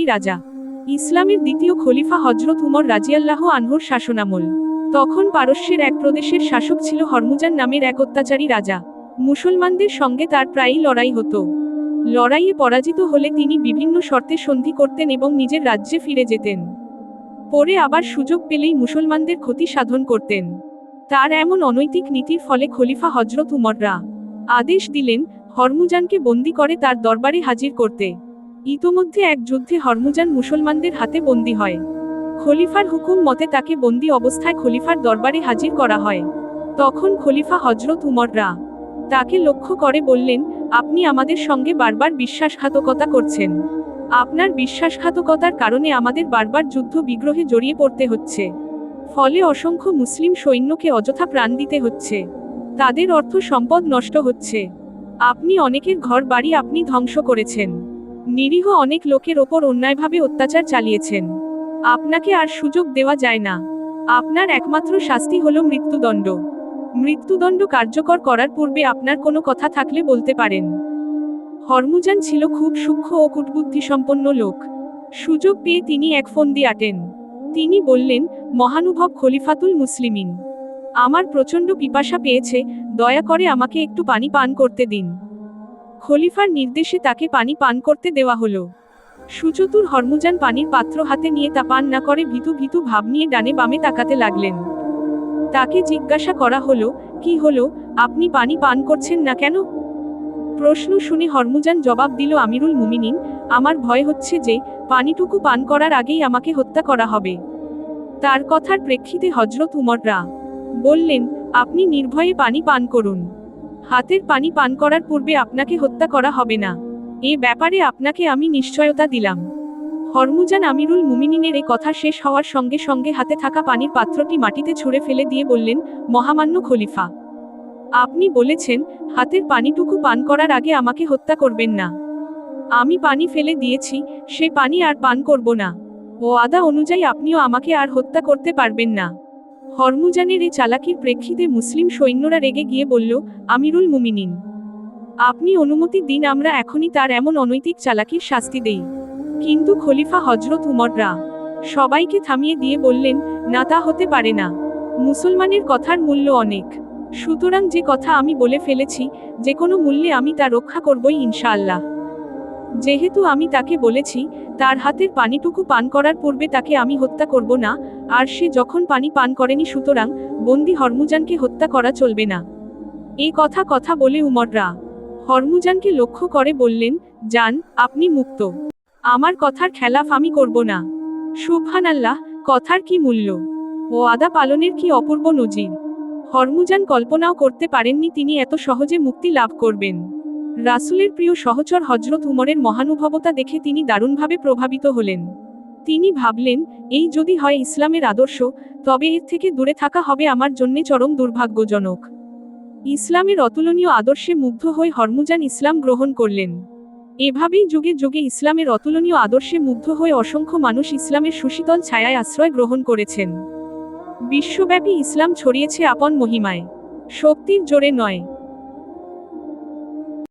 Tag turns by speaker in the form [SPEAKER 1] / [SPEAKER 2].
[SPEAKER 1] রাজা। ইসলামের দ্বিতীয় খলিফা হযরত উমর রাজিয়াল্লাহু আনহুর শাসনামল। তখন পারস্যের এক প্রদেশের শাসক ছিল হরমুজান নামের এক অত্যাচারী রাজা। মুসলমানদের সঙ্গে তার প্রায়ই লড়াই হতো। লড়াইয়ে পরাজিত হলে তিনি বিভিন্ন শর্তে সন্ধি করতেন এবং নিজের রাজ্যে ফিরে যেতেন। পরে আবার সুযোগ পেলেই মুসলমানদের ক্ষতি সাধন করতেন। তার এমন অনৈতিক নীতির ফলে খলিফা হযরত উমররা আদেশ দিলেন হরমুজানকে বন্দী করে তার দরবারে হাজির করতে। ইতোমধ্যে এক যুদ্ধে হরমুজান মুসলমানদের হাতে বন্দী হয়। খলিফার হুকুম মতে তাকে বন্দী অবস্থায় খলিফার দরবারে হাজির করা হয়। তখন খলিফা হযরত উমররা তাকে লক্ষ্য করে বললেন, আপনি আমাদের সঙ্গে বারবার বিশ্বাসঘাতকতা করছেন। আপনার বিশ্বাসঘাতকতার কারণে আমাদের বারবার যুদ্ধ বিগ্রহে জড়িয়ে পড়তে হচ্ছে। ফলে অসংখ্য মুসলিম সৈন্যকে অযথা প্রাণ দিতে হচ্ছে। তাদের অর্থ সম্পদ নষ্ট হচ্ছে। আপনি অনেকের ঘর বাড়ি আপনি ধ্বংস করেছেন। নিরীহ অনেক লোকের ওপর অন্যায়ভাবে অত্যাচার চালিয়েছেন। আপনাকে আর সুযোগ দেওয়া যায় না। আপনার একমাত্র শাস্তি হলো মৃত্যুদণ্ড। মৃত্যুদণ্ড কার্যকর করার পূর্বে আপনার কোনো কথা থাকলে বলতে পারেন। হরমুজান ছিল খুব সূক্ষ্ম ও কূটবুদ্ধিসম্পন্ন লোক। সুযোগ পেয়ে তিনি এক ফন্দি আটেন। তিনি বললেন, মহানুভব খলিফাতুল মুসলিমিন, আমার প্রচণ্ড পিপাসা পেয়েছে, দয়া করে আমাকে একটু পানি পান করতে দিন। খলিফার নির্দেশে তাকে পানি পান করতে দেওয়া হলো। সুচতুর হরমুজান পানির পাত্র হাতে নিয়ে তা পান না করে ভীতু ভীতু ভাব নিয়ে ডানে বামে তাকাতে লাগলেন। তাকে জিজ্ঞাসা করা হলো, কি হলো, আপনি পানি পান করছেন না কেন? প্রশ্ন শুনে হরমুজান জবাব দিল, আমিরুল মুমিনিন, আমার ভয় হচ্ছে যে পানিটুকু পান করার আগেই আমাকে হত্যা করা হবে। তার কথার প্রেক্ষিতে হযরত উমররা বললেন, আপনি নির্ভয়ে পানি পান করুন। হাতের পানি পান করার পূর্বে আপনাকে হত্যা করা হবে না, এ ব্যাপারে আপনাকে আমি নিশ্চয়তা দিলাম। হরমুজান আমিরুল মুমিনিনের এ কথা শেষ হওয়ার সঙ্গে সঙ্গে হাতে থাকা পানির পাত্রটি মাটিতে ছুঁড়ে ফেলে দিয়ে বললেন, মহামান্য খলিফা, আপনি বলেছেন হাতের পানিটুকু পান করার আগে আমাকে হত্যা করবেন না। আমি পানি ফেলে দিয়েছি, সে পানি আর পান করব না। ওয়াদা অনুযায়ী আপনিও আমাকে আর হত্যা করতে পারবেন না। হরমুজানের এই চালাকির প্রেক্ষিতে মুসলিম সৈন্যরা রেগে গিয়ে বলল, আমিরুল মুমিনিন, আপনি অনুমতি দিন, আমরা এখনই তার এমন অনৈতিক চালাকির শাস্তি দেই। কিন্তু খলিফা হযরত উমররা সবাইকে থামিয়ে দিয়ে বললেন, না, তা হতে পারে না। মুসলমানের কথার মূল্য অনেক। সুতরাং যে কথা আমি বলে ফেলেছি, যে কোনো মূল্যে আমি তা রক্ষা করবই ইনশাআল্লাহ। যেহেতু আমি তাকে বলেছি তার হাতের পানিটুকু পান করার পূর্বে তাকে আমি হত্যা করব না, আর সে যখন পানি পান করেনি, সুতরাং বন্দী হরমুজানকে হত্যা করা চলবে না। এই কথা বলে উমররা হরমুজানকে লক্ষ্য করে বললেন, যান, আপনি মুক্ত। আমার কথার খেলাফ আমি করব না। সুবহানাল্লাহ, কথার কি মূল্য! ওয়াদা পালনের কি অপূর্ব নজির! হরমুজান কল্পনাও করতে পারেননি তিনি এত সহজে মুক্তি লাভ করবেন। রাসূলের প্রিয় সহচর হযরত উমরের মহানুভবতা দেখে তিনি দারুণভাবে প্রভাবিত হলেন। তিনি ভাবলেন, এই যদি হয় ইসলামের আদর্শ, তবে এর থেকে দূরে থাকা হবে আমার জন্যে চরম দুর্ভাগ্যজনক। ইসলামের অতুলনীয় আদর্শে মুগ্ধ হয়ে হরমুজান ইসলাম গ্রহণ করলেন। এভাবেই যুগে যুগে ইসলামের অতুলনীয় আদর্শে মুগ্ধ হয়ে অসংখ্য মানুষ ইসলামের সুশীতল ছায়ায় আশ্রয় গ্রহণ করেছেন। বিশ্বব্যাপী ইসলাম ছড়িয়েছে আপন মহিমায়, শক্তির জোরে নয়।